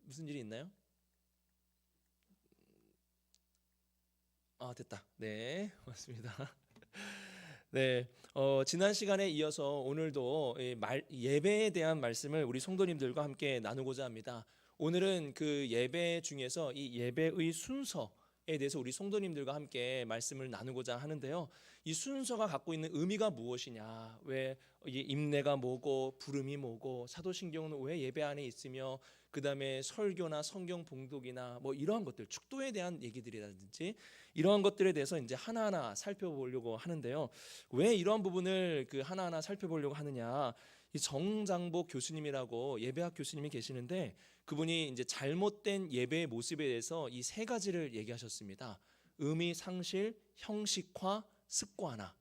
무슨 일이 있나요? 아, 됐다. 네, 맞습니다. 네, 지난 시간에 이어서 오늘도 예배에 대한 말씀을 우리 성도님들과 함께 나누고자 합니다. 오늘은 그 예배 중에서 이 예배의 순서에 대해서 우리 성도님들과 함께 말씀을 나누고자 하는데요. 이 순서가 갖고 있는 의미가 무엇이냐, 왜 이게 임내가 뭐고 부름이 뭐고 사도신경은 왜 예배 안에 있으며 그 다음에 설교나 성경 봉독이나 뭐 이러한 것들, 축도에 대한 얘기들이라든지 이러한 것들에 대해서 이제 하나하나 살펴보려고 하는데요. 왜 이러한 부분을 그 하나하나 살펴보려고 하느냐? 이 정장복 교수님이라고 예배학 교수님이 계시는데 그분이 이제 잘못된 예배의 모습에 대해서 이 세 가지를 얘기하셨습니다. 의미, 상실, 형식화, 습관화.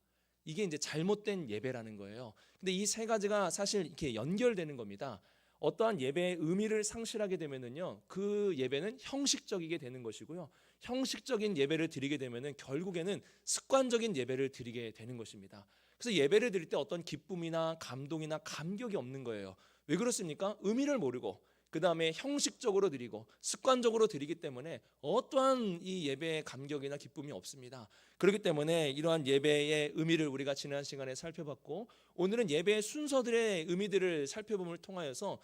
이게 이제 잘못된 예배라는 거예요. 근데 이 세 가지가 사실 이렇게 연결되는 겁니다. 어떠한 예배의 의미를 상실하게 되면은요, 그 예배는 형식적이게 되는 것이고요. 형식적인 예배를 드리게 되면은 결국에는 습관적인 예배를 드리게 되는 것입니다. 그래서 예배를 드릴 때 어떤 기쁨이나 감동이나 감격이 없는 거예요. 왜 그렇습니까? 의미를 모르고 그 다음에 형식적으로 드리고 습관적으로 드리기 때문에 어떠한 이 예배의 감격이나 기쁨이 없습니다. 그렇기 때문에 이러한 예배의 의미를 우리가 지난 시간에 살펴봤고, 오늘은 예배의 순서들의 의미들을 살펴봄을 통하여서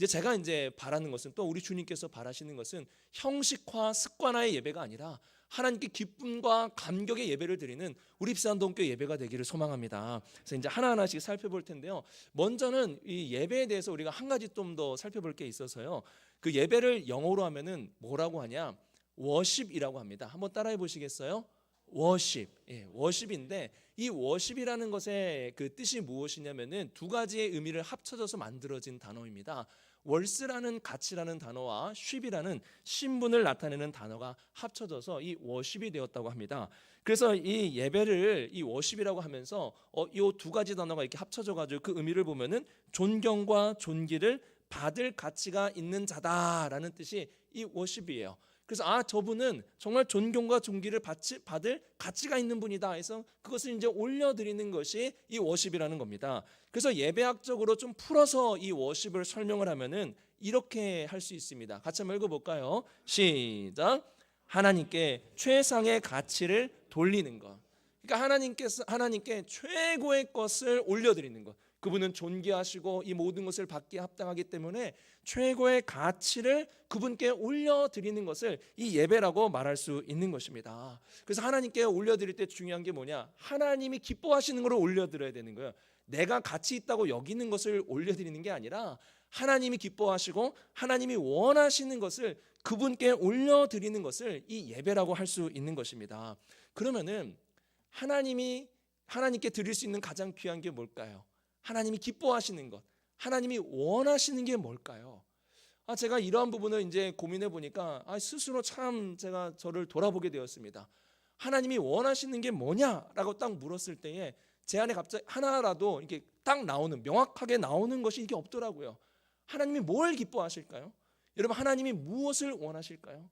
제가 바라는 것은, 또 우리 주님께서 바라시는 것은 형식화 습관화의 예배가 아니라 하나님께 기쁨과 감격의 예배를 드리는 우리 입산동교 예배가 되기를 소망합니다. 그래서 이제 하나하나씩 살펴볼 텐데요. 먼저는 이 예배에 대해서 우리가 한 가지 좀 더 살펴볼 게 있어서요. 그 예배를 영어로 하면은 뭐라고 하냐? 워십이라고 합니다. 한번 따라해 보시겠어요? 워십. 예, 워십인데 이 워십이라는 것의 그 뜻이 무엇이냐면은 두 가지의 의미를 합쳐져서 만들어진 단어입니다. 월스라는 가치라는 단어와 쉽이라는 신분을 나타내는 단어가 합쳐져서 이 워십이 되었다고 합니다. 그래서 이 예배를 이 워십이라고 하면서 이 두 가지 단어가 이렇게 합쳐져 가지고 그 의미를 보면은 존경과 존귀를 받을 가치가 있는 자다라는 뜻이 이 워십이에요. 그래서 저분은 정말 존경과 존귀를 받을 가치가 있는 분이다 해서 그것을 이제 올려드리는 것이 이 워십이라는 겁니다. 그래서 예배학적으로 좀 풀어서 이 워십을 설명을 하면은 이렇게 할 수 있습니다. 같이 한번 읽어볼까요? 시작. 하나님께 최상의 가치를 돌리는 것. 그러니까 하나님께 최고의 것을 올려드리는 것. 그분은 존귀하시고 이 모든 것을 받기에 합당하기 때문에 최고의 가치를 그분께 올려드리는 것을 이 예배라고 말할 수 있는 것입니다. 그래서 하나님께 올려드릴 때 중요한 게 뭐냐? 하나님이 기뻐하시는 것을 올려드려야 되는 거예요. 내가 가치 있다고 여기는 것을 올려드리는 게 아니라 하나님이 기뻐하시고 하나님이 원하시는 것을 그분께 올려드리는 것을 이 예배라고 할 수 있는 것입니다. 그러면은 하나님께 드릴 수 있는 가장 귀한 게 뭘까요? 하나님이 기뻐하시는 것, 하나님이 원하시는 게 뭘까요? 제가 이러한 부분을 이제 고민해 보니까 스스로 참 제가 저를 돌아보게 되었습니다. 하나님이 원하시는 게 뭐냐라고 딱 물었을 때에 제 안에 갑자기 하나라도 이렇게 딱 명확하게 나오는 것이 이게 없더라고요. 하나님이 뭘 기뻐하실까요? 여러분, 하나님이 무엇을 원하실까요?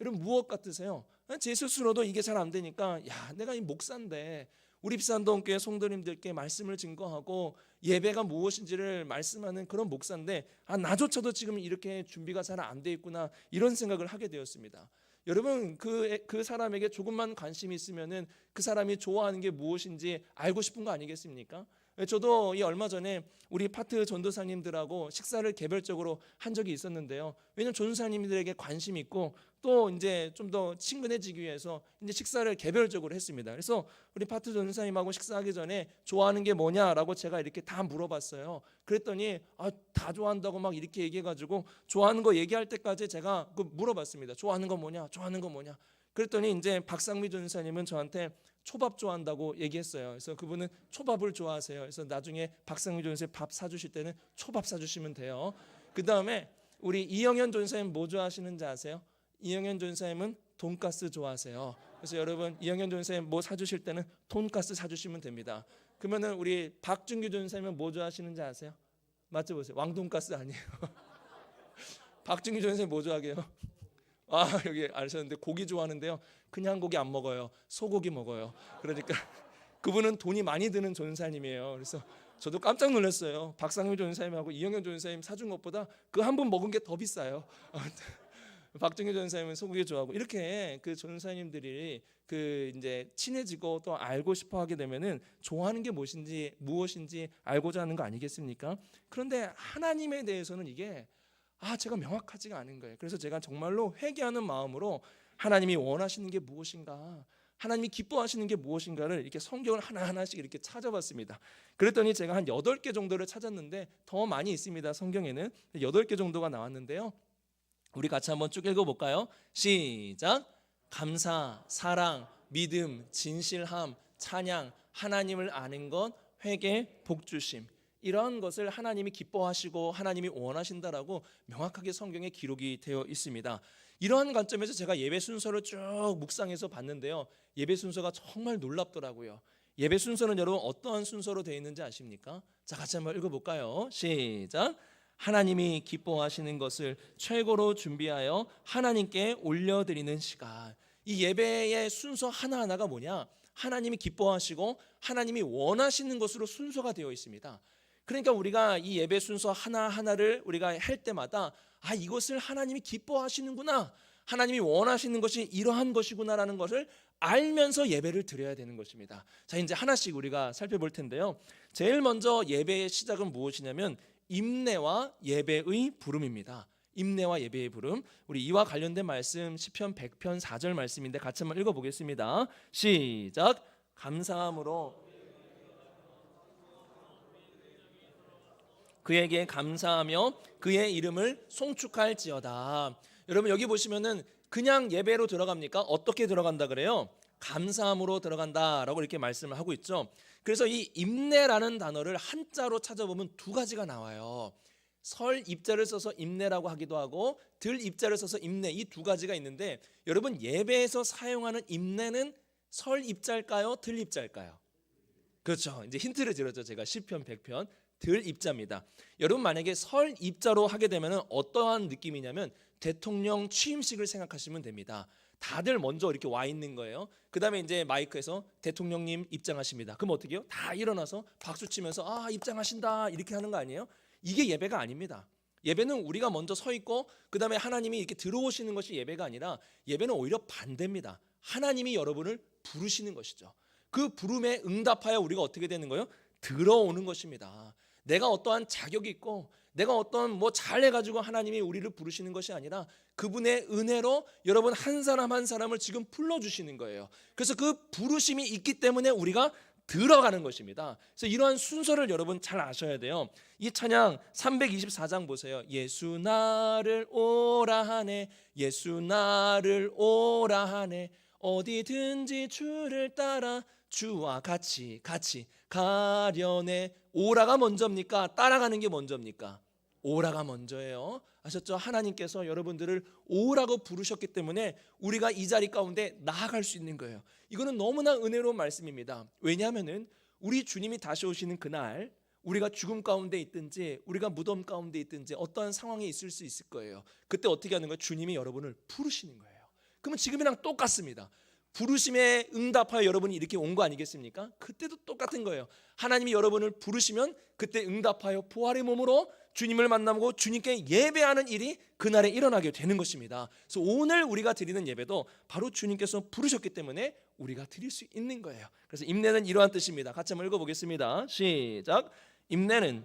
여러분, 무엇 같으세요? 제 스스로도 이게 잘 안 되니까 내가 이 목사인데 우리 입산동교회 성도님들께 말씀을 증거하고 예배가 무엇인지를 말씀하는 그런 목사인데 나조차도 지금 이렇게 준비가 잘 안 돼 있구나, 이런 생각을 하게 되었습니다. 여러분, 그 사람에게 조금만 관심이 있으면은 그 사람이 좋아하는 게 무엇인지 알고 싶은 거 아니겠습니까? 저도 얼마 전에 우리 파트 전도사님들하고 식사를 개별적으로 한 적이 있었는데요. 왜냐하면 전도사님들에게 관심이 있고 또 이제 좀 더 친근해지기 위해서 이제 식사를 개별적으로 했습니다. 그래서 우리 파트 전도사님하고 식사하기 전에 좋아하는 게 뭐냐라고 제가 이렇게 다 물어봤어요. 그랬더니 다 좋아한다고 막 이렇게 얘기해가지고 좋아하는 거 얘기할 때까지 제가 물어봤습니다. 좋아하는 거 뭐냐? 좋아하는 거 뭐냐? 그랬더니 이제 박상미 전사님은 저한테 초밥 좋아한다고 얘기했어요. 그래서 그분은 초밥을 좋아하세요. 그래서 나중에 박상미 전사님 밥 사주실 때는 초밥 사주시면 돼요. 그 다음에 우리 이영현 전사님 뭐 좋아하시는지 아세요? 이영현 전사님은 돈가스 좋아하세요. 그래서 여러분, 이영현 전사님 뭐 사주실 때는 돈가스 사주시면 됩니다. 그러면은 우리 박준규 전사님은 뭐 좋아하시는지 아세요? 맞춰보세요. 왕돈가스 아니에요. 박준규 전사님 뭐 좋아하게요? 여기 아셨는데 고기 좋아하는데요. 그냥 고기 안 먹어요. 소고기 먹어요. 그러니까 그분은 돈이 많이 드는 전사님이에요. 그래서 저도 깜짝 놀랐어요. 박상민 전사님하고 이영현 전사님 사준 것보다 그 한 분 먹은 게 더 비싸요. 박정희 전사님은 소고기 좋아하고 이렇게 그 전사님들이 그 이제 친해지고 또 알고 싶어 하게 되면은 좋아하는 게 무엇인지 알고자 하는 거 아니겠습니까? 그런데 하나님에 대해서는 이게 제가 명확하지가 않은 거예요. 그래서 제가 정말로 회개하는 마음으로 하나님이 원하시는 게 무엇인가, 하나님이 기뻐하시는 게 무엇인가를 이렇게 성경을 하나하나씩 이렇게 찾아봤습니다. 그랬더니 제가 한 8개 정도를 찾았는데 더 많이 있습니다. 성경에는 8개 정도가 나왔는데요. 우리 같이 한번 쭉 읽어볼까요? 시작. 감사, 사랑, 믿음, 진실함, 찬양, 하나님을 아는 것, 회개, 복주심, 이러한 것을 하나님이 기뻐하시고 하나님이 원하신다라고 명확하게 성경에 기록이 되어 있습니다. 이러한 관점에서 제가 예배 순서를 쭉 묵상해서 봤는데요, 예배 순서가 정말 놀랍더라고요. 예배 순서는 여러분 어떠한 순서로 되어 있는지 아십니까? 자, 같이 한번 읽어볼까요? 시작. 하나님이 기뻐하시는 것을 최고로 준비하여 하나님께 올려드리는 시간. 이 예배의 순서 하나하나가 뭐냐? 하나님이 기뻐하시고 하나님이 원하시는 것으로 순서가 되어 있습니다. 그러니까 우리가 이 예배 순서 하나하나를 우리가 할 때마다 이것을 하나님이 기뻐하시는구나, 하나님이 원하시는 것이 이러한 것이구나라는 것을 알면서 예배를 드려야 되는 것입니다. 자, 이제 하나씩 우리가 살펴볼 텐데요. 제일 먼저 예배의 시작은 무엇이냐면 임내와 예배의 부름입니다. 임내와 예배의 부름. 우리 이와 관련된 말씀 시편 100편 4절 말씀인데 같이 한번 읽어보겠습니다. 시작. 감사함으로 그에게 감사하며 그의 이름을 송축할지어다. 여러분 여기 보시면은 그냥 예배로 들어갑니까? 어떻게 들어간다 그래요? 감사함으로 들어간다라고 이렇게 말씀을 하고 있죠. 그래서 이 임내라는 단어를 한자로 찾아보면 두 가지가 나와요. 설 입자를 써서 임내라고 하기도 하고 들 입자를 써서 임내, 이 두 가지가 있는데 여러분 예배에서 사용하는 임내는 설 입자일까요? 들 입자일까요? 그렇죠. 이제 힌트를 드렸죠. 제가 시편 100편 들 입자입니다. 여러분 만약에 설 입자로 하게 되면 어떠한 느낌이냐면 대통령 취임식을 생각하시면 됩니다. 다들 먼저 이렇게 와 있는 거예요. 그 다음에 이제 마이크에서 대통령님 입장하십니다. 그럼 어떻게 해요? 다 일어나서 박수 치면서 입장하신다 이렇게 하는 거 아니에요? 이게 예배가 아닙니다. 예배는 우리가 먼저 서 있고 그 다음에 하나님이 이렇게 들어오시는 것이 예배가 아니라 예배는 오히려 반대입니다. 하나님이 여러분을 부르시는 것이죠. 그 부름에 응답하여 우리가 어떻게 되는 거예요? 들어오는 것입니다. 내가 어떠한 자격이 있고 내가 어떤 잘해가지고 하나님이 우리를 부르시는 것이 아니라 그분의 은혜로 여러분 한 사람 한 사람을 지금 불러주시는 거예요. 그래서 그 부르심이 있기 때문에 우리가 들어가는 것입니다. 그래서 이러한 순서를 여러분 잘 아셔야 돼요. 이 찬양 324장 보세요. 예수 나를 오라 하네, 예수 나를 오라 하네, 어디든지 주를 따라 주와 같이 가려네. 오라가 먼저입니까? 따라가는 게 먼저입니까? 오라가 먼저예요. 아셨죠? 하나님께서 여러분들을 오라고 부르셨기 때문에 우리가 이 자리 가운데 나아갈 수 있는 거예요. 이거는 너무나 은혜로운 말씀입니다. 왜냐하면은 우리 주님이 다시 오시는 그날 우리가 죽음 가운데 있든지 우리가 무덤 가운데 있든지 어떠한 상황에 있을 수 있을 거예요. 그때 어떻게 하는 거예요? 주님이 여러분을 부르시는 거예요. 그러면 지금이랑 똑같습니다. 부르심에 응답하여 여러분이 이렇게 온 거 아니겠습니까? 그때도 똑같은 거예요. 하나님이 여러분을 부르시면 그때 응답하여 부활의 몸으로 주님을 만나고 주님께 예배하는 일이 그날에 일어나게 되는 것입니다. 그래서 오늘 우리가 드리는 예배도 바로 주님께서 부르셨기 때문에 우리가 드릴 수 있는 거예요. 그래서 임내는 이러한 뜻입니다. 같이 한번 읽어보겠습니다. 시작. 임내는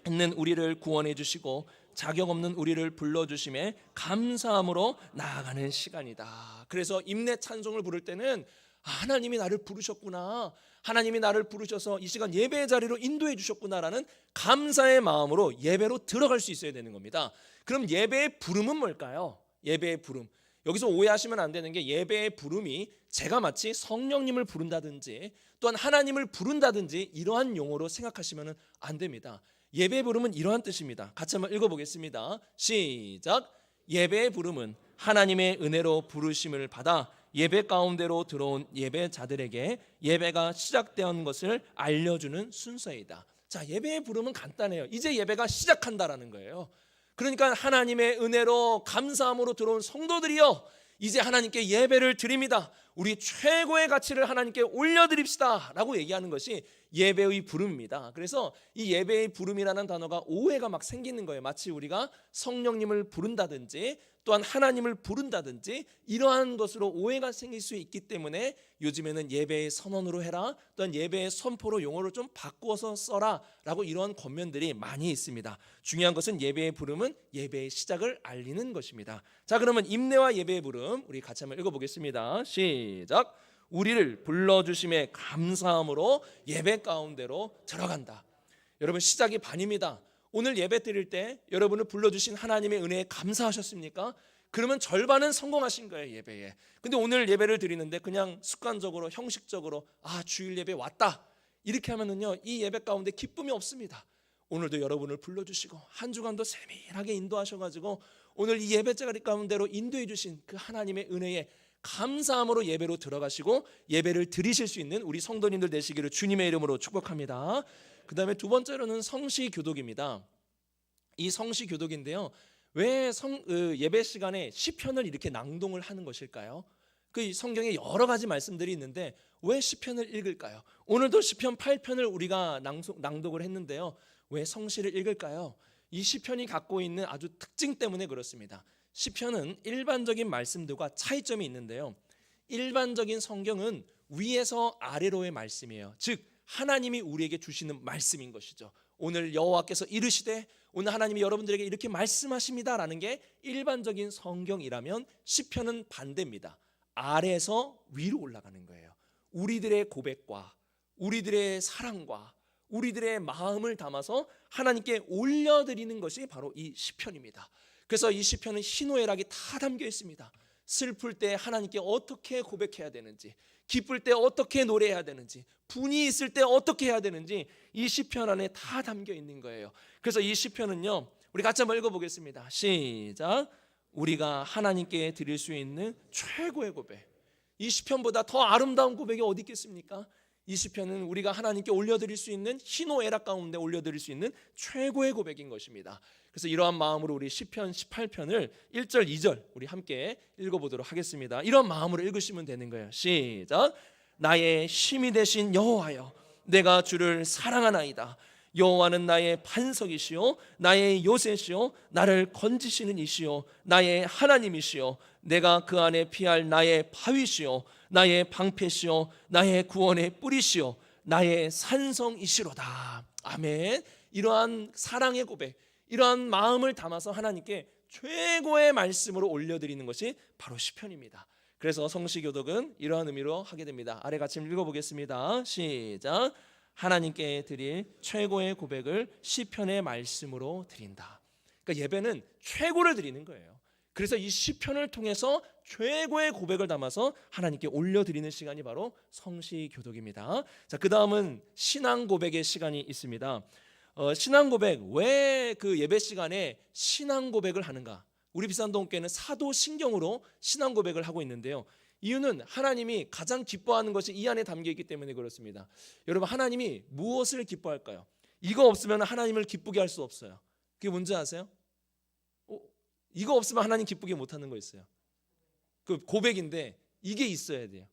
있는 우리를 구원해 주시고 자격 없는 우리를 불러주심에 감사함으로 나아가는 시간이다. 그래서 임내 찬송을 부를 때는 하나님이 나를 부르셨구나, 하나님이 나를 부르셔서 이 시간 예배의 자리로 인도해 주셨구나라는 감사의 마음으로 예배로 들어갈 수 있어야 되는 겁니다. 그럼 예배의 부름은 뭘까요? 예배의 부름, 여기서 오해하시면 안 되는 게 예배의 부름이 제가 마치 성령님을 부른다든지 또한 하나님을 부른다든지 이러한 용어로 생각하시면 안 됩니다. 예배의 부름은 이러한 뜻입니다. 같이 한번 읽어보겠습니다. 시작. 예배의 부름은 하나님의 은혜로 부르심을 받아 예배 가운데로 들어온 예배자들에게 예배가 시작된 것을 알려주는 순서이다. 자, 예배의 부름은 간단해요. 이제 예배가 시작한다라는 거예요. 그러니까 하나님의 은혜로 감사함으로 들어온 성도들이여 이제 하나님께 예배를 드립니다. 우리 최고의 가치를 하나님께 올려드립시다 라고 얘기하는 것이 예배의 부름입니다. 그래서 이 예배의 부름이라는 단어가 오해가 막 생기는 거예요. 마치 우리가 성령님을 부른다든지 또한 하나님을 부른다든지 이러한 것으로 오해가 생길 수 있기 때문에 요즘에는 예배의 선언으로 해라, 또한 예배의 선포로 용어를 좀 바꾸어서 써라 라고 이러한 권면들이 많이 있습니다. 중요한 것은 예배의 부름은 예배의 시작을 알리는 것입니다. 자, 그러면 임내와 예배의 부름 우리 같이 한번 읽어보겠습니다. 시작. 우리를 불러주심에 감사함으로 예배 가운데로 들어간다. 여러분, 시작이 반입니다. 오늘 예배 드릴 때 여러분을 불러주신 하나님의 은혜에 감사하셨습니까? 그러면 절반은 성공하신 거예요, 예배에. 근데 오늘 예배를 드리는데 그냥 습관적으로 형식적으로 주일 예배 왔다 이렇게 하면은요, 이 예배 가운데 기쁨이 없습니다. 오늘도 여러분을 불러주시고 한 주간도 세밀하게 인도하셔가지고 오늘 이 예배 자리 가운데로 인도해 주신 그 하나님의 은혜에 감사함으로 예배로 들어가시고 예배를 드리실 수 있는 우리 성도님들 되시기를 주님의 이름으로 축복합니다. 그 다음에 두 번째로는 성시교독입니다. 이 성시교독인데요, 왜 예배 시간에 시편을 이렇게 낭독을 하는 것일까요? 그 성경에 여러 가지 말씀들이 있는데 왜 시편을 읽을까요? 오늘도 시편 8편을 우리가 낭독을 했는데요, 왜 성시를 읽을까요? 이 시편이 갖고 있는 아주 특징 때문에 그렇습니다. 시편은 일반적인 말씀들과 차이점이 있는데요, 일반적인 성경은 위에서 아래로의 말씀이에요. 즉 하나님이 우리에게 주시는 말씀인 것이죠. 오늘 여호와께서 이르시되, 오늘 하나님이 여러분들에게 이렇게 말씀하십니다라는 게 일반적인 성경이라면 시편은 반대입니다. 아래에서 위로 올라가는 거예요. 우리들의 고백과 우리들의 사랑과 우리들의 마음을 담아서 하나님께 올려드리는 것이 바로 이 시편입니다. 그래서 이 시편은 희노애락이 다 담겨 있습니다. 슬플 때 하나님께 어떻게 고백해야 되는지, 기쁠 때 어떻게 노래해야 되는지, 분이 있을 때 어떻게 해야 되는지 이 시편 안에 다 담겨 있는 거예요. 그래서 이 시편은요, 우리 같이 한번 읽어보겠습니다. 시작. 우리가 하나님께 드릴 수 있는 최고의 고백, 이 시편보다 더 아름다운 고백이 어디 있겠습니까? 이 시편은 우리가 하나님께 올려드릴 수 있는 희노애락 가운데 올려드릴 수 있는 최고의 고백인 것입니다. 그래서 이러한 마음으로 우리 시편 18편을 1절 2절 우리 함께 읽어보도록 하겠습니다. 이런 마음으로 읽으시면 되는 거예요. 시작. 나의 힘이 되신 여호와여, 내가 주를 사랑하나이다. 여호와는 나의 반석이시요 나의 요새시요 나를 건지시는 이시요 나의 하나님이시요 내가 그 안에 피할 나의 바위시요 나의 방패시요 나의 구원의 뿌리시요 나의 산성이시로다. 아멘. 이러한 사랑의 고백, 이러한 마음을 담아서 하나님께 최고의 말씀으로 올려드리는 것이 바로 시편입니다. 그래서 성시교독은 이러한 의미로 하게 됩니다. 아래 같이 읽어보겠습니다. 시작. 하나님께 드릴 최고의 고백을 시편의 말씀으로 드린다. 그러니까 예배는 최고를 드리는 거예요. 그래서 이 시편을 통해서 최고의 고백을 담아서 하나님께 올려드리는 시간이 바로 성시교독입니다. 자, 그 다음은 신앙 고백의 시간이 있습니다. 신앙 고백, 왜 그 예배 시간에 신앙 고백을 하는가? 우리 비산동교회는 사도신경으로 신앙 고백을 하고 있는데요, 이유는 하나님이 가장 기뻐하는 것이 이 안에 담겨 있기 때문에 그렇습니다. 여러분, 하나님이 무엇을 기뻐할까요? 이거 없으면 하나님을 기쁘게 할 수 없어요. 그게 뭔지 아세요? 이거 없으면 하나님 기쁘게 못하는 거 있어요. 그 고백인데 이게 있어야 돼요.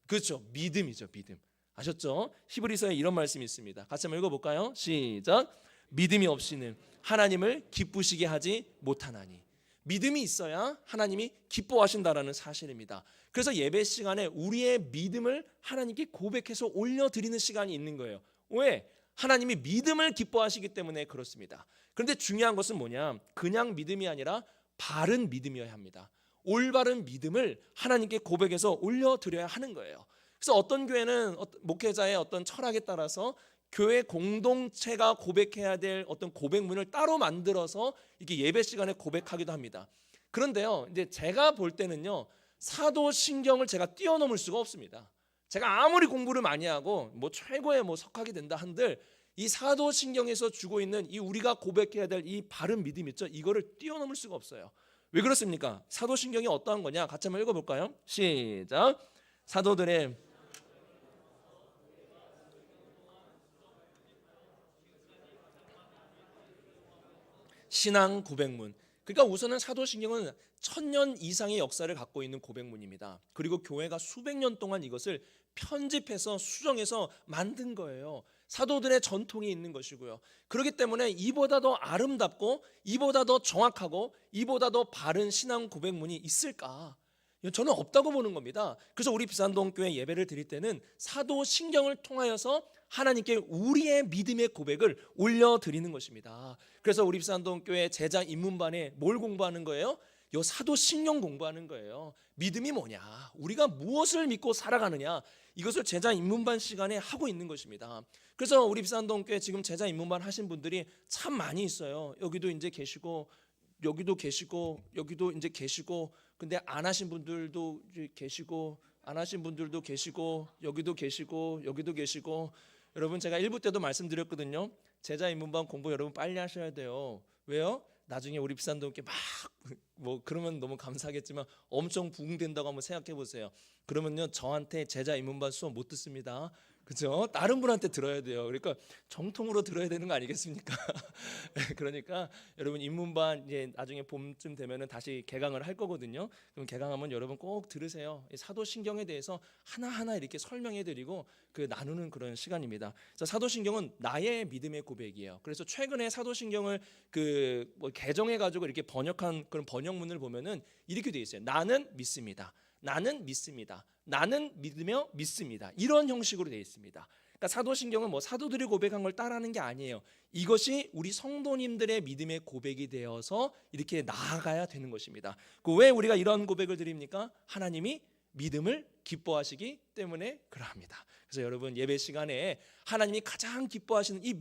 그렇죠, 믿음이죠. 믿음. 아셨죠? 히브리서에 이런 말씀이 있습니다. 같이 한번 읽어볼까요? 시작. 믿음이 없이는 하나님을 기쁘시게 하지 못하나니. 믿음이 있어야 하나님이 기뻐하신다라는 사실입니다. 그래서 예배 시간에 우리의 믿음을 하나님께 고백해서 올려드리는 시간이 있는 거예요. 왜? 하나님이 믿음을 기뻐하시기 때문에 그렇습니다. 그런데 중요한 것은 뭐냐? 그냥 믿음이 아니라 바른 믿음이어야 합니다. 올바른 믿음을 하나님께 고백해서 올려드려야 하는 거예요. 그래서 어떤 교회는 목회자의 어떤 철학에 따라서 교회 공동체가 고백해야 될 어떤 고백문을 따로 만들어서 이렇게 예배 시간에 고백하기도 합니다. 그런데요, 이제 제가 볼 때는요, 사도신경을 제가 뛰어넘을 수가 없습니다. 제가 아무리 공부를 많이 하고 최고의 석학이 된다 한들 이 사도신경에서 주고 있는 이 우리가 고백해야 될 이 바른 믿음 있죠, 이거를 뛰어넘을 수가 없어요. 왜 그렇습니까? 사도신경이 어떠한 거냐? 같이 한번 읽어볼까요? 시작. 사도들의 신앙 고백문, 그러니까 우선은 사도신경은 1000년 이상의 역사를 갖고 있는 고백문입니다. 그리고 교회가 수백 년 동안 이것을 편집해서 수정해서 만든 거예요. 사도들의 전통이 있는 것이고요. 그렇기 때문에 이보다 더 아름답고 이보다 더 정확하고 이보다 더 바른 신앙 고백문이 있을까? 저는 없다고 보는 겁니다. 그래서 우리 비산동교회 예배를 드릴 때는 사도신경을 통하여서 하나님께 우리의 믿음의 고백을 올려드리는 것입니다. 그래서 우리 비산동교회 제자 입문반에 뭘 공부하는 거예요? 요 사도신경 공부하는 거예요. 믿음이 뭐냐? 우리가 무엇을 믿고 살아가느냐? 이것을 제자 입문반 시간에 하고 있는 것입니다. 그래서 우리 비산동교회 지금 제자 입문반 하신 분들이 참 많이 있어요. 여기도 이제 계시고 여기도 계시고 여기도 이제 계시고, 근데 안 하신 분들도 계시고 안 하신 분들도 계시고 여기도 계시고 여기도 계시고. 여러분, 제가 1부 때도 말씀드렸거든요. 제자 입문반 공부 여러분 빨리 하셔야 돼요. 왜요? 나중에 우리 비산동교회 막 뭐 그러면 너무 감사하겠지만 엄청 부흥된다고 한번 생각해 보세요. 그러면요, 저한테 제자 입문반 수업 못 듣습니다. 그죠? 다른 분한테 들어야 돼요. 그러니까 정통으로 들어야 되는 거 아니겠습니까? 그러니까 여러분 입문반 이제 나중에 봄쯤 되면은 다시 개강을 할 거거든요. 그럼 개강하면 여러분 꼭 들으세요. 사도신경에 대해서 하나하나 이렇게 설명해드리고 그 나누는 그런 시간입니다. 그래서 사도신경은 나의 믿음의 고백이에요. 그래서 최근에 사도신경을 뭐 개정해가지고 이렇게 번역한 그런 번역문을 보면은 이렇게 돼 있어요. 나는 믿습니다. 나는 믿습니다. 나는 믿으며 믿습니다. 이런 형식으로 되어 있습니다. 그러니까 사도신경은 뭐 사도들이 고백한 걸 따라하는 게 아니에요. 이것이 우리 성도님들의 믿음의 고백이 되어서 이렇게 나아가야 되는 것입니다. 왜 우리가 이런 고백을 드립니까? 하나님이 믿음을 기뻐하시기 때문에 그러합니다. 그래서 여러분 예배 시간에 하나님이 가장 기뻐하시는 이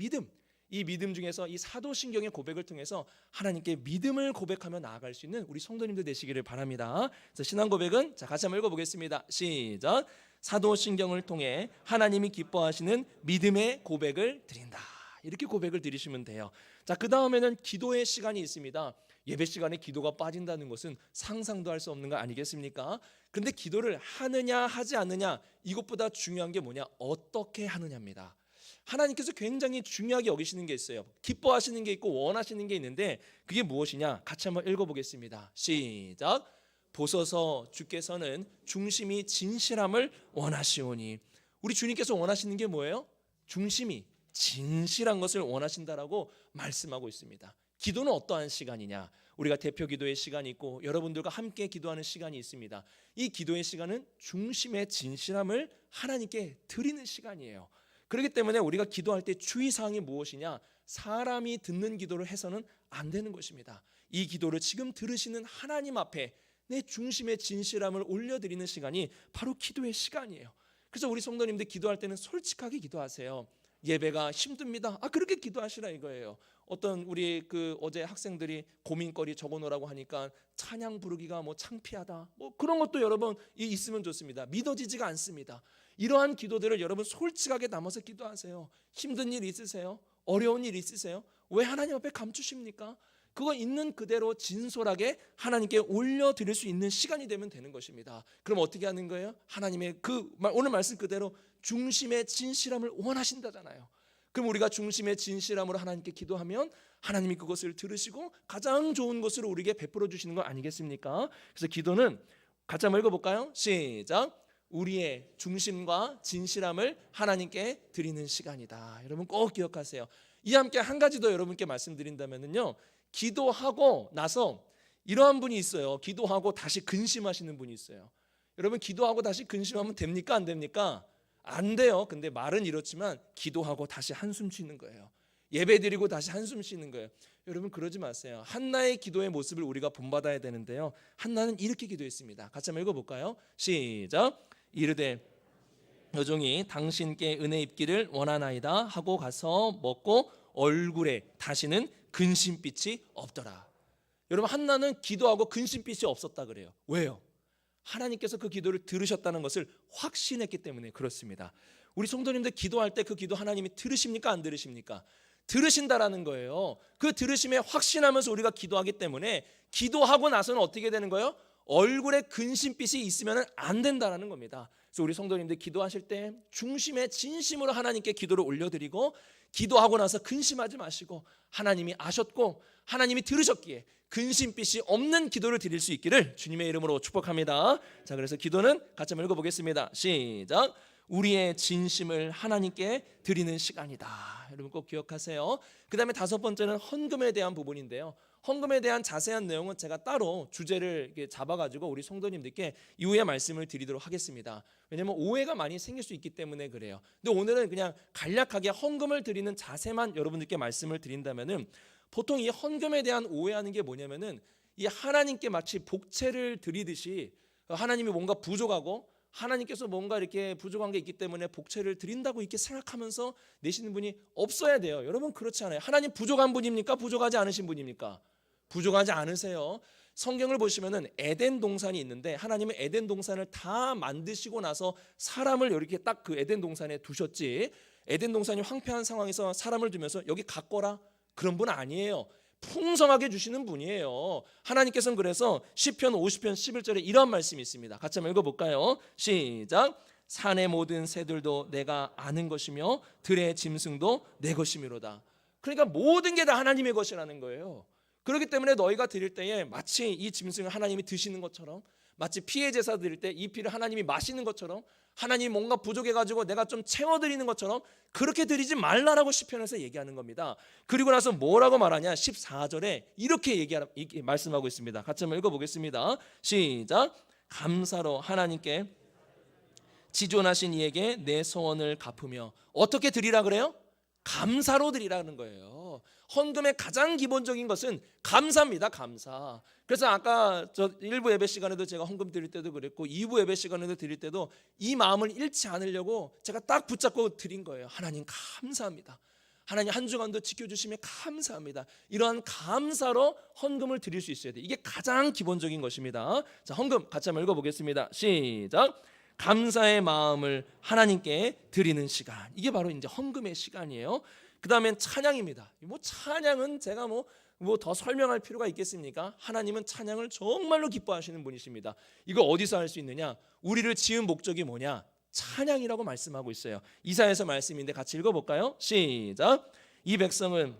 믿음 중에서 이 사도신경의 고백을 통해서 하나님께 믿음을 고백하며 나아갈 수 있는 우리 성도님들 되시기를 바랍니다. 그래서 신앙 고백은 자 같이 한번 읽어보겠습니다. 시작. 사도신경을 통해 하나님이 기뻐하시는 믿음의 고백을 드린다. 이렇게 고백을 드리시면 돼요. 자, 그 다음에는 기도의 시간이 있습니다. 예배 시간에 기도가 빠진다는 것은 상상도 할 수 없는 거 아니겠습니까? 그런데 기도를 하느냐 하지 않느냐, 이것보다 중요한 게 뭐냐? 어떻게 하느냐입니다. 하나님께서 굉장히 중요하게 여기시는 게 있어요. 기뻐하시는 게 있고 원하시는 게 있는데 그게 무엇이냐? 같이 한번 읽어보겠습니다. 시작. 보소서 주께서는 중심이 진실함을 원하시오니. 우리 주님께서 원하시는 게 뭐예요? 중심이 진실한 것을 원하신다라고 말씀하고 있습니다. 기도는 어떠한 시간이냐? 우리가 대표 기도의 시간이 있고 여러분들과 함께 기도하는 시간이 있습니다. 이 기도의 시간은 중심의 진실함을 하나님께 드리는 시간이에요. 그렇기 때문에 우리가 기도할 때 주의사항이 무엇이냐? 사람이 듣는 기도를 해서는 안 되는 것입니다. 이 기도를 지금 들으시는 하나님 앞에 내 중심의 진실함을 올려드리는 시간이 바로 기도의 시간이에요. 그래서 우리 성도님들 기도할 때는 솔직하게 기도하세요. 예배가 힘듭니다. 그렇게 기도하시라 이거예요. 어떤 우리 어제 학생들이 고민거리 적어놓으라고 하니까 찬양 부르기가 뭐 창피하다, 뭐 그런 것도 여러분 있으면 좋습니다. 믿어지지가 않습니다. 이러한 기도들을 여러분 솔직하게 담아서 기도하세요. 힘든 일 있으세요? 어려운 일 있으세요? 왜 하나님 앞에 감추십니까? 그거 있는 그대로 진솔하게 하나님께 올려드릴 수 있는 시간이 되면 되는 것입니다. 그럼 어떻게 하는 거예요? 하나님의 오늘 말씀 그대로 중심의 진실함을 원하신다잖아요. 그럼 우리가 중심의 진실함으로 하나님께 기도하면 하나님이 그것을 들으시고 가장 좋은 것으로 우리에게 베풀어 주시는 거 아니겠습니까? 그래서 기도는 같이 한번 읽어볼까요? 시작. 우리의 중심과 진실함을 하나님께 드리는 시간이다. 여러분 꼭 기억하세요. 이 함께 한 가지 더 여러분께 말씀드린다면요, 기도하고 나서 이러한 분이 있어요. 기도하고 다시 근심하시는 분이 있어요. 여러분 기도하고 다시 근심하면 됩니까? 안 됩니까? 안 돼요. 근데 말은 이렇지만 기도하고 다시 한숨 쉬는 거예요. 예배드리고 다시 한숨 쉬는 거예요. 여러분 그러지 마세요. 한나의 기도의 모습을 우리가 본받아야 되는데요, 한나는 이렇게 기도했습니다. 같이 한번 읽어볼까요? 시작. 이르되 여종이 당신께 은혜 입기를 원하나이다 하고 가서 먹고 얼굴에 다시는 근심빛이 없더라. 여러분 한나는 기도하고 근심빛이 없었다 그래요. 왜요? 하나님께서 그 기도를 들으셨다는 것을 확신했기 때문에 그렇습니다. 우리 성도님들 기도할 때 그 기도 하나님이 들으십니까? 안 들으십니까? 들으신다라는 거예요. 그 들으심에 확신하면서 우리가 기도하기 때문에 기도하고 나서는 어떻게 되는 거예요? 얼굴에 근심빛이 있으면 안 된다라는 겁니다. 그래서 우리 성도님들 기도하실 때 중심에 진심으로 하나님께 기도를 올려드리고, 기도하고 나서 근심하지 마시고 하나님이 아셨고 하나님이 들으셨기에 근심빛이 없는 기도를 드릴 수 있기를 주님의 이름으로 축복합니다. 자, 그래서 기도는 같이 한번 읽어보겠습니다. 시작. 우리의 진심을 하나님께 드리는 시간이다. 여러분 꼭 기억하세요. 그 다음에 다섯 번째는 헌금에 대한 부분인데요. 헌금에 대한 자세한 내용은 제가 따로 주제를 잡아가지고 우리 성도님들께 이후에 말씀을 드리도록 하겠습니다. 왜냐하면 오해가 많이 생길 수 있기 때문에 그래요. 근데 오늘은 그냥 간략하게 헌금을 드리는 자세만 여러분들께 말씀을 드린다면은, 보통 이 헌금에 대한 오해하는 게 뭐냐면은, 이 하나님께 마치 복채를 드리듯이 하나님이 뭔가 부족하고 하나님께서 뭔가 이렇게 부족한 게 있기 때문에 복채를 드린다고 이렇게 생각하면서 내시는 분이 없어야 돼요. 여러분 그렇지 않아요. 하나님 부족한 분입니까? 부족하지 않으신 분입니까? 부족하지 않으세요. 성경을 보시면은 에덴 동산이 있는데, 하나님은 에덴 동산을 다 만드시고 나서 사람을 이렇게 딱 그 에덴 동산에 두셨지, 에덴 동산이 황폐한 상황에서 사람을 두면서 여기 갖거라 그런 분 아니에요. 풍성하게 주시는 분이에요. 하나님께서는 그래서 시편 50편 11절에 이런 말씀이 있습니다. 같이 한번 읽어볼까요? 시작. 산의 모든 새들도 내가 아는 것이며 들의 짐승도 내 것이미로다. 그러니까 모든 게 다 하나님의 것이라는 거예요. 그렇기 때문에 너희가 드릴 때에 마치 이 짐승을 하나님이 드시는 것처럼, 마치 피의 제사 드릴 때 이 피를 하나님이 마시는 것처럼, 하나님이 뭔가 부족해가지고 내가 좀 채워드리는 것처럼 그렇게 드리지 말라라고 시편에서 얘기하는 겁니다. 그리고 나서 뭐라고 말하냐, 14절에 이렇게 말씀하고 있습니다. 같이 한번 읽어보겠습니다. 시작. 감사로 하나님께 지존하신 이에게 내 소원을 갚으며. 어떻게 드리라 그래요? 감사로 드리라는 거예요. 헌금의 가장 기본적인 것은 감사입니다. 감사. 그래서 아까 저 1부 예배 시간에도 제가 헌금 드릴 때도 그랬고 2부 예배 시간에도 드릴 때도 이 마음을 잃지 않으려고 제가 딱 붙잡고 드린 거예요. 하나님 감사합니다. 하나님 한 주간도 지켜주시면 감사합니다. 이러한 감사로 헌금을 드릴 수 있어야 돼요. 이게 가장 기본적인 것입니다. 자, 헌금 같이 한번 읽어보겠습니다. 시작. 감사의 마음을 하나님께 드리는 시간, 이게 바로 이제 헌금의 시간이에요. 그 다음엔 찬양입니다. 뭐 찬양은 제가 뭐 더 설명할 필요가 있겠습니까? 하나님은 찬양을 정말로 기뻐하시는 분이십니다. 이거 어디서 할 수 있느냐? 우리를 지은 목적이 뭐냐? 찬양이라고 말씀하고 있어요. 이사야서 말씀인데 같이 읽어볼까요? 시작. 이 백성은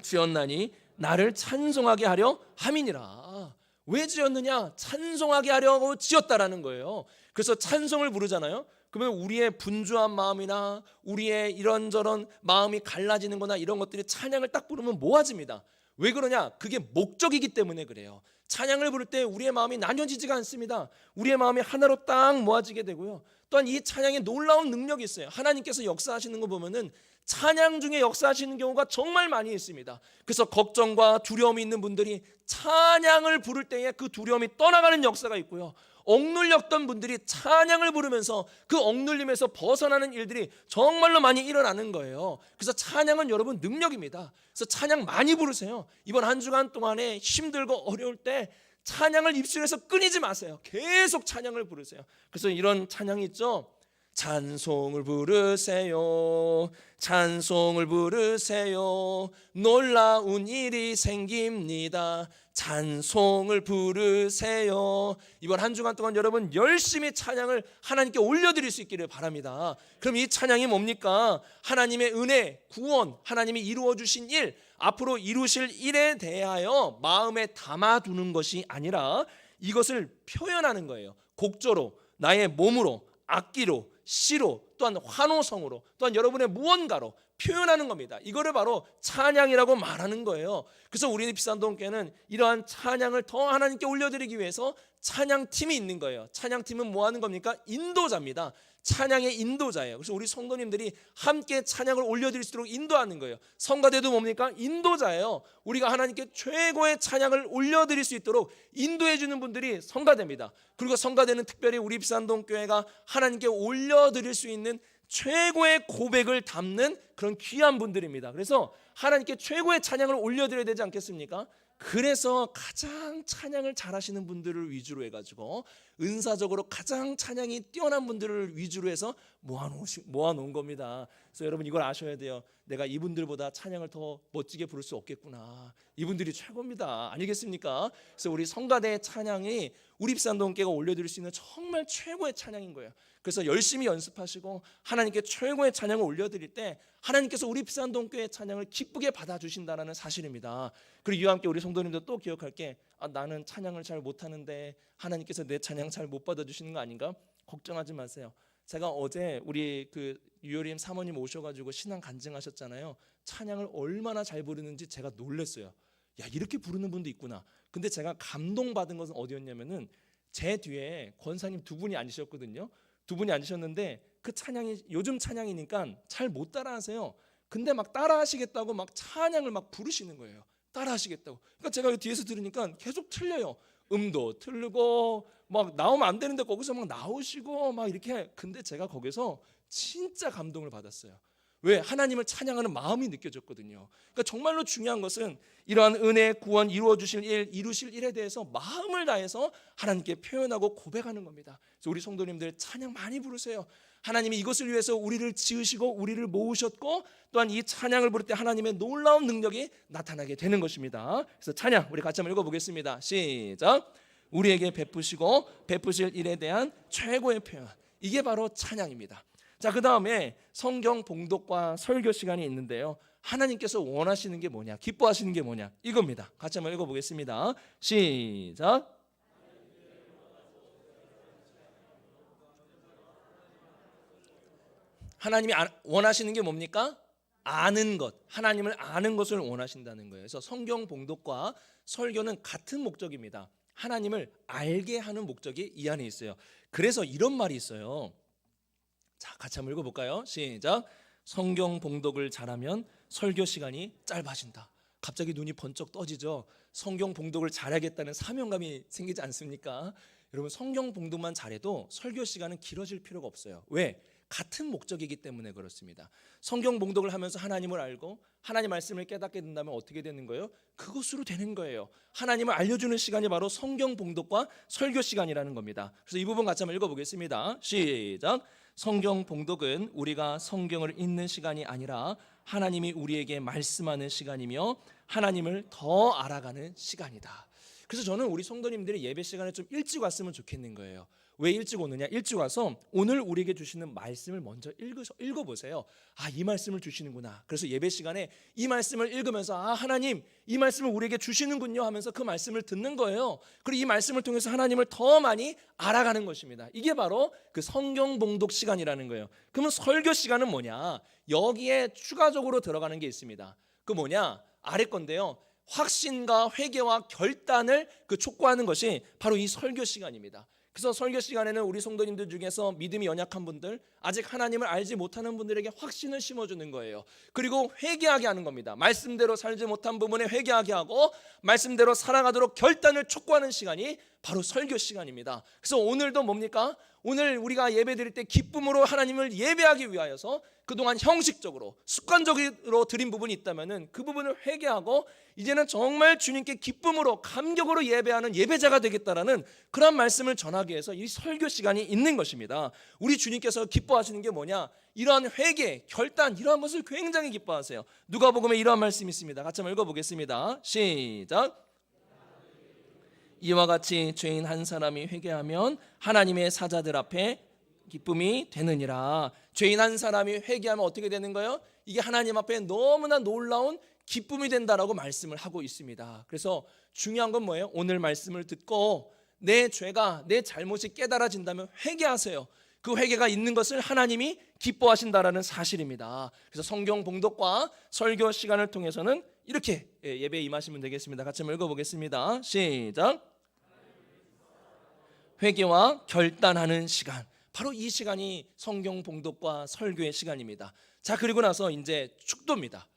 지었나니 나를 찬송하게 하려 함이니라. 왜 지었느냐? 찬송하게 하려고 지었다라는 거예요. 그래서 찬송을 부르잖아요. 그러면 우리의 분주한 마음이나 우리의 이런저런 마음이 갈라지는 거나 이런 것들이 찬양을 딱 부르면 모아집니다. 왜 그러냐? 그게 목적이기 때문에 그래요. 찬양을 부를 때 우리의 마음이 나뉘어지지가 않습니다. 우리의 마음이 하나로 딱 모아지게 되고요. 또한 이 찬양에 놀라운 능력이 있어요. 하나님께서 역사하시는 거 보면은 찬양 중에 역사하시는 경우가 정말 많이 있습니다. 그래서 걱정과 두려움이 있는 분들이 찬양을 부를 때에 그 두려움이 떠나가는 역사가 있고요. 억눌렸던 분들이 찬양을 부르면서 그 억눌림에서 벗어나는 일들이 정말로 많이 일어나는 거예요. 그래서 찬양은 여러분 능력입니다. 그래서 찬양 많이 부르세요. 이번 한 주간 동안에 힘들고 어려울 때 찬양을 입술에서 끊이지 마세요. 계속 찬양을 부르세요. 그래서 이런 찬양이 있죠. 찬송을 부르세요. 찬송을 부르세요. 놀라운 일이 생깁니다. 찬송을 부르세요. 이번 한 주간 동안 여러분 열심히 찬양을 하나님께 올려드릴 수 있기를 바랍니다. 그럼 이 찬양이 뭡니까? 하나님의 은혜, 구원, 하나님이 이루어주신 일, 앞으로 이루실 일에 대하여 마음에 담아두는 것이 아니라 이것을 표현하는 거예요. 곡조로, 나의 몸으로, 악기로, 시로, 또한 환호성으로, 또한 여러분의 무언가로 표현하는 겁니다. 이거를 바로 찬양이라고 말하는 거예요. 그래서 우리 비산동교회는 이러한 찬양을 더 하나님께 올려드리기 위해서 찬양팀이 있는 거예요. 찬양팀은 뭐 하는 겁니까? 인도자입니다. 찬양의 인도자예요. 그래서 우리 성도님들이 함께 찬양을 올려드릴 수 있도록 인도하는 거예요. 성가대도 뭡니까? 인도자예요. 우리가 하나님께 최고의 찬양을 올려드릴 수 있도록 인도해 주는 분들이 성가대입니다. 그리고 성가대는 특별히 우리 비산동교회가 하나님께 올려드릴 수 있는 최고의 고백을 담는 그런 귀한 분들입니다. 그래서 하나님께 최고의 찬양을 올려드려야 되지 않겠습니까? 그래서 가장 찬양을 잘하시는 분들을 위주로 해가지고 은사적으로 가장 찬양이 뛰어난 분들을 위주로 해서 모아놓은 겁니다. 그래서 여러분 이걸 아셔야 돼요. 내가 이분들보다 찬양을 더 멋지게 부를 수 없겠구나. 이분들이 최고입니다. 아니겠습니까? 그래서 우리 성가대의 찬양이 우리 입산동교회가 올려드릴 수 있는 정말 최고의 찬양인 거예요. 그래서 열심히 연습하시고 하나님께 최고의 찬양을 올려드릴 때 하나님께서 우리 입산동교회의 찬양을 기쁘게 받아주신다는 사실입니다. 그리고 이와 함께 우리 성도님도 또 기억할 게 나는 찬양을 잘 못하는데 하나님께서 내 찬양 잘 못 받아주시는 거 아닌가? 걱정하지 마세요. 제가 어제 우리 그 유효림 사모님 오셔가지고 신앙 간증하셨잖아요. 찬양을 얼마나 잘 부르는지 제가 놀랐어요. 야, 이렇게 부르는 분도 있구나. 근데 제가 감동받은 것은 어디였냐면은 제 뒤에 권사님 두 분이 앉으셨거든요. 두 분이 앉으셨는데 그 찬양이 요즘 찬양이니까 잘 못 따라하세요. 근데 막 따라하시겠다고 막 찬양을 막 부르시는 거예요. 따라하시겠다고. 그러니까 제가 뒤에서 들으니까 계속 틀려요. 음도 틀리고 막 나오면 안 되는데 거기서 막 나오시고 막 이렇게. 근데 제가 거기서 진짜 감동을 받았어요. 왜? 하나님을 찬양하는 마음이 느껴졌거든요. 그러니까 정말로 중요한 것은 이러한 은혜, 구원, 이루어주실 일, 이루실 일에 대해서 마음을 다해서 하나님께 표현하고 고백하는 겁니다. 그래서 우리 성도님들 찬양 많이 부르세요. 하나님이 이것을 위해서 우리를 지으시고 우리를 모으셨고 또한 이 찬양을 부를 때 하나님의 놀라운 능력이 나타나게 되는 것입니다. 그래서 찬양 우리 같이 한번 읽어보겠습니다. 시작. 우리에게 베푸시고 베푸실 일에 대한 최고의 표현, 이게 바로 찬양입니다. 자, 그 다음에 성경 봉독과 설교 시간이 있는데요. 하나님께서 원하시는 게 뭐냐, 기뻐하시는 게 뭐냐, 이겁니다. 같이 한번 읽어보겠습니다. 시작. 하나님이 원하시는 게 뭡니까? 아는 것, 하나님을 아는 것을 원하신다는 거예요. 그래서 성경 봉독과 설교는 같은 목적입니다. 하나님을 알게 하는 목적이 이 안에 있어요. 그래서 이런 말이 있어요. 자, 같이 한번 읽어볼까요? 시작. 성경 봉독을 잘하면 설교 시간이 짧아진다. 갑자기 눈이 번쩍 떠지죠. 성경 봉독을 잘하겠다는 사명감이 생기지 않습니까? 여러분, 성경 봉독만 잘해도 설교 시간은 길어질 필요가 없어요. 왜? 같은 목적이기 때문에 그렇습니다. 성경 봉독을 하면서 하나님을 알고 하나님 말씀을 깨닫게 된다면 어떻게 되는 거예요? 그것으로 되는 거예요. 하나님을 알려주는 시간이 바로 성경 봉독과 설교 시간이라는 겁니다. 그래서 이 부분 같이 한번 읽어보겠습니다. 시작. 성경 봉독은 우리가 성경을 읽는 시간이 아니라 하나님이 우리에게 말씀하는 시간이며 하나님을 더 알아가는 시간이다. 그래서 저는 우리 성도님들이 예배 시간에 좀 일찍 왔으면 좋겠는 거예요. 왜 일찍 오느냐? 일찍 와서 오늘 우리에게 주시는 말씀을 먼저 읽어보세요. 아, 이 말씀을 주시는구나. 그래서 예배 시간에 이 말씀을 읽으면서 아, 하나님 이 말씀을 우리에게 주시는군요 하면서 그 말씀을 듣는 거예요. 그리고 이 말씀을 통해서 하나님을 더 많이 알아가는 것입니다. 이게 바로 그 성경 봉독 시간이라는 거예요. 그러면 설교 시간은 뭐냐? 여기에 추가적으로 들어가는 게 있습니다. 그 뭐냐? 아래 건데요. 확신과 회개와 결단을 촉구하는 것이 바로 이 설교 시간입니다. 그래서 설교 시간에는 우리 성도님들 중에서 믿음이 연약한 분들, 아직 하나님을 알지 못하는 분들에게 확신을 심어주는 거예요. 그리고 회개하게 하는 겁니다. 말씀대로 살지 못한 부분에 회개하게 하고 말씀대로 살아가도록 결단을 촉구하는 시간이 바로 설교 시간입니다. 그래서 오늘도 뭡니까? 오늘 우리가 예배 드릴 때 기쁨으로 하나님을 예배하기 위하여서 그동안 형식적으로 습관적으로 드린 부분이 있다면 그 부분을 회개하고 이제는 정말 주님께 기쁨으로 감격으로 예배하는 예배자가 되겠다라는 그런 말씀을 전하기 위해서 이 설교 시간이 있는 것입니다. 우리 주님께서 기뻐하시는 게 뭐냐? 이러한 회개, 결단, 이러한 것을 굉장히 기뻐하세요. 누가복음에 이러한 말씀이 있습니다. 같이 한번 읽어보겠습니다. 시작. 이와 같이 죄인 한 사람이 회개하면 하나님의 사자들 앞에 기쁨이 되느니라. 죄인 한 사람이 회개하면 어떻게 되는 거예요? 이게 하나님 앞에 너무나 놀라운 기쁨이 된다라고 말씀을 하고 있습니다. 그래서 중요한 건 뭐예요? 오늘 말씀을 듣고 내 죄가, 내 잘못이 깨달아진다면 회개하세요. 그 회개가 있는 것을 하나님이 기뻐하신다라는 사실입니다. 그래서 성경 봉독과 설교 시간을 통해서는 이렇게 예배에 임하시면 되겠습니다. 같이 한번 읽어보겠습니다. 시작. 회개와 결단하는 시간, 바로 이 시간이 성경 봉독과 설교의 시간입니다. 자, 그리고 나서 이제 축도입니다.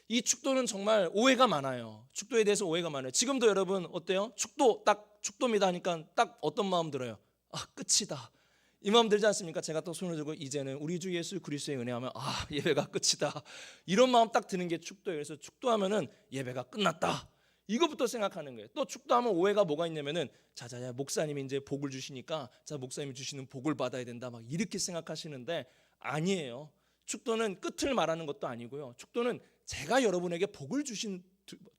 이 축도는 정말 오해가 많아요. 축도에 대해서 오해가 많아요. 지금도 여러분 어때요? 축도 딱 축도입니다 하니까 딱 어떤 마음 들어요? 아, 끝이다. 이 마음 들지 않습니까? 제가 또 손을 들고 이제는 우리 주 예수 그리스도의 은혜하면 아, 예배가 끝이다. 이런 마음 딱 드는 게 축도예요. 그래서 축도하면은 예배가 끝났다. 이것부터 생각하는 거예요. 또 축도하면 오해가 뭐가 있냐면은 자자야 목사님이 이제 복을 주시니까 자 목사님이 주시는 복을 받아야 된다 막 이렇게 생각하시는데 아니에요. 축도는 끝을 말하는 것도 아니고요. 축도는 제가 여러분에게 복을 주신,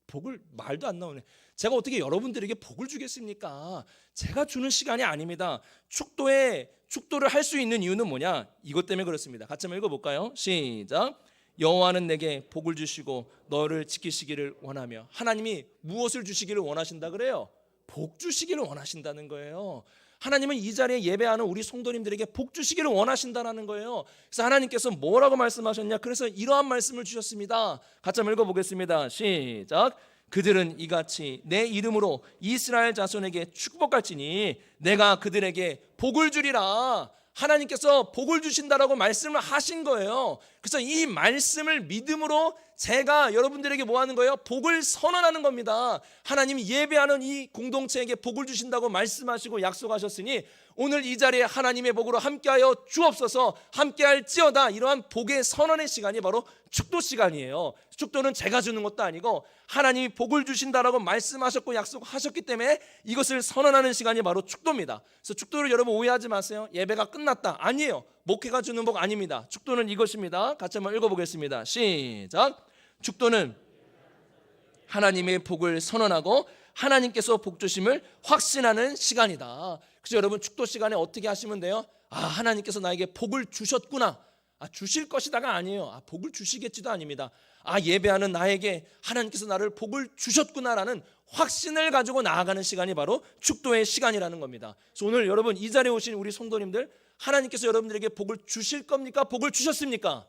복을 말도 안 나오네. 제가 어떻게 여러분들에게 복을 주겠습니까? 제가 주는 시간이 아닙니다. 축도를 할 수 있는 이유는 뭐냐? 이것 때문에 그렇습니다. 같이 한번 읽어볼까요? 시작. 여호와는 내게 복을 주시고 너를 지키시기를 원하며. 하나님이 무엇을 주시기를 원하신다 그래요? 복 주시기를 원하신다는 거예요. 하나님은 이 자리에 예배하는 우리 성도님들에게 복 주시기를 원하신다는 거예요. 그래서 하나님께서 뭐라고 말씀하셨냐? 그래서 이러한 말씀을 주셨습니다. 같이 한번 읽어보겠습니다. 시작. 그들은 이같이 내 이름으로 이스라엘 자손에게 축복할지니 내가 그들에게 복을 주리라. 하나님께서 복을 주신다라고 말씀을 하신 거예요. 그래서 이 말씀을 믿음으로 제가 여러분들에게 뭐 하는 거예요? 복을 선언하는 겁니다. 하나님이 예배하는 이 공동체에게 복을 주신다고 말씀하시고 약속하셨으니 오늘 이 자리에 하나님의 복으로 함께하여 주옵소서, 함께할지어다. 이러한 복의 선언의 시간이 바로 축도 시간이에요. 축도는 제가 주는 것도 아니고 하나님이 복을 주신다라고 말씀하셨고 약속하셨기 때문에 이것을 선언하는 시간이 바로 축도입니다. 그래서 축도를 여러분 오해하지 마세요. 예배가 끝났다, 아니에요. 목회가 주는 복 아닙니다. 축도는 이것입니다. 같이 한번 읽어보겠습니다. 시작. 축도는 하나님의 복을 선언하고 하나님께서 복 주심을 확신하는 시간이다. 그래서 여러분 축도 시간에 어떻게 하시면 돼요? 하나님께서 나에게 복을 주셨구나. 주실 것이다가 아니에요. 복을 주시겠지도 아닙니다. 예배하는 나에게 하나님께서 나를 복을 주셨구나라는 확신을 가지고 나아가는 시간이 바로 축도의 시간이라는 겁니다. 그래서 오늘 여러분 이 자리에 오신 우리 성도님들, 하나님께서 여러분들에게 복을 주실 겁니까? 복을 주셨습니까?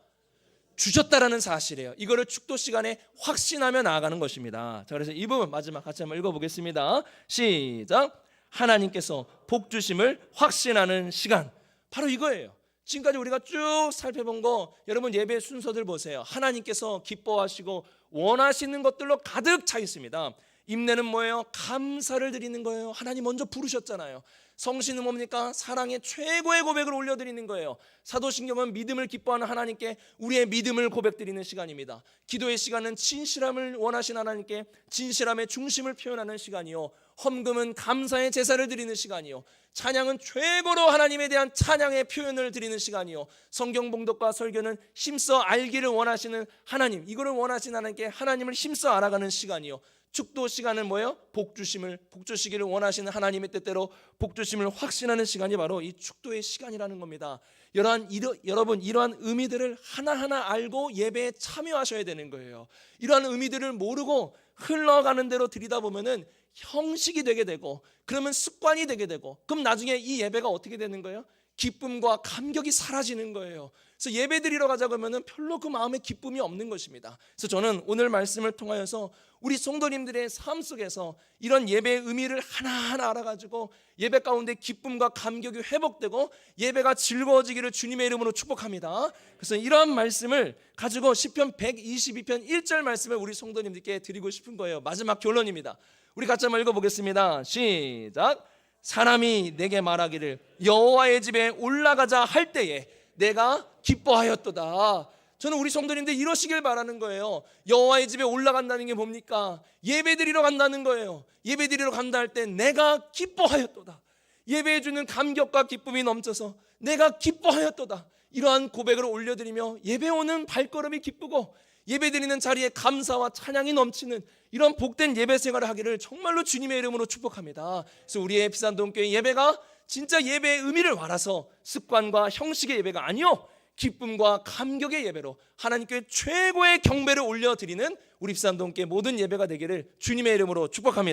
주셨다라는 사실이에요. 이거를 축도 시간에 확신하며 나아가는 것입니다. 자, 그래서 이 부분 마지막 같이 한번 읽어보겠습니다. 시작. 하나님께서 복 주심을 확신하는 시간, 바로 이거예요. 지금까지 우리가 쭉 살펴본 거 여러분 예배 순서들 보세요. 하나님께서 기뻐하시고 원하시는 것들로 가득 차 있습니다. 임내는 뭐예요? 감사를 드리는 거예요. 하나님 먼저 부르셨잖아요. 성신은 뭡니까? 사랑의 최고의 고백을 올려드리는 거예요. 사도신경은 믿음을 기뻐하는 하나님께 우리의 믿음을 고백드리는 시간입니다. 기도의 시간은 진실함을 원하신 하나님께 진실함의 중심을 표현하는 시간이요, 헌금은 감사의 제사를 드리는 시간이요, 찬양은 최고로 하나님에 대한 찬양의 표현을 드리는 시간이요, 성경 봉독과 설교는 힘써 알기를 원하시는 하나님, 이거를 원하시는 하나님께 하나님을 힘써 알아가는 시간이요, 축도 시간은 뭐예요? 복 주시기를 원하시는 하나님의 뜻대로 복 주심을 확신하는 시간이 바로 이 축도의 시간이라는 겁니다. 여러분 이러한 의미들을 하나하나 알고 예배에 참여하셔야 되는 거예요. 이러한 의미들을 모르고 흘러가는 대로 드리다 보면은 형식이 되게 되고, 그러면 습관이 되게 되고, 그럼 나중에 이 예배가 어떻게 되는 거예요? 기쁨과 감격이 사라지는 거예요. 그래서 예배 드리러 가자 그러면 별로 그 마음에 기쁨이 없는 것입니다. 그래서 저는 오늘 말씀을 통하여서 우리 성도님들의 삶 속에서 이런 예배의 의미를 하나하나 알아가지고 예배 가운데 기쁨과 감격이 회복되고 예배가 즐거워지기를 주님의 이름으로 축복합니다. 그래서 이러한 말씀을 가지고 시편 122편 1절 말씀을 우리 성도님들께 드리고 싶은 거예요. 마지막 결론입니다. 우리 같이 한번 읽어보겠습니다. 시작. 사람이 내게 말하기를 여호와의 집에 올라가자 할 때에 내가 기뻐하였도다. 저는 우리 성도님들 이러시길 바라는 거예요. 여호와의 집에 올라간다는 게 뭡니까? 예배드리러 간다는 거예요. 예배드리러 간다 할 때 내가 기뻐하였도다. 예배해 주는 감격과 기쁨이 넘쳐서 내가 기뻐하였도다. 이러한 고백을 올려드리며 예배 오는 발걸음이 기쁘고 예배드리는 자리에 감사와 찬양이 넘치는 이런 복된 예배 생활을 하기를 정말로 주님의 이름으로 축복합니다. 그래서 우리의 비산동교회 예배가 진짜 예배의 의미를 알아서 습관과 형식의 예배가 아니요, 기쁨과 감격의 예배로 하나님께 최고의 경배를 올려드리는 우리 비산동교회 모든 예배가 되기를 주님의 이름으로 축복합니다.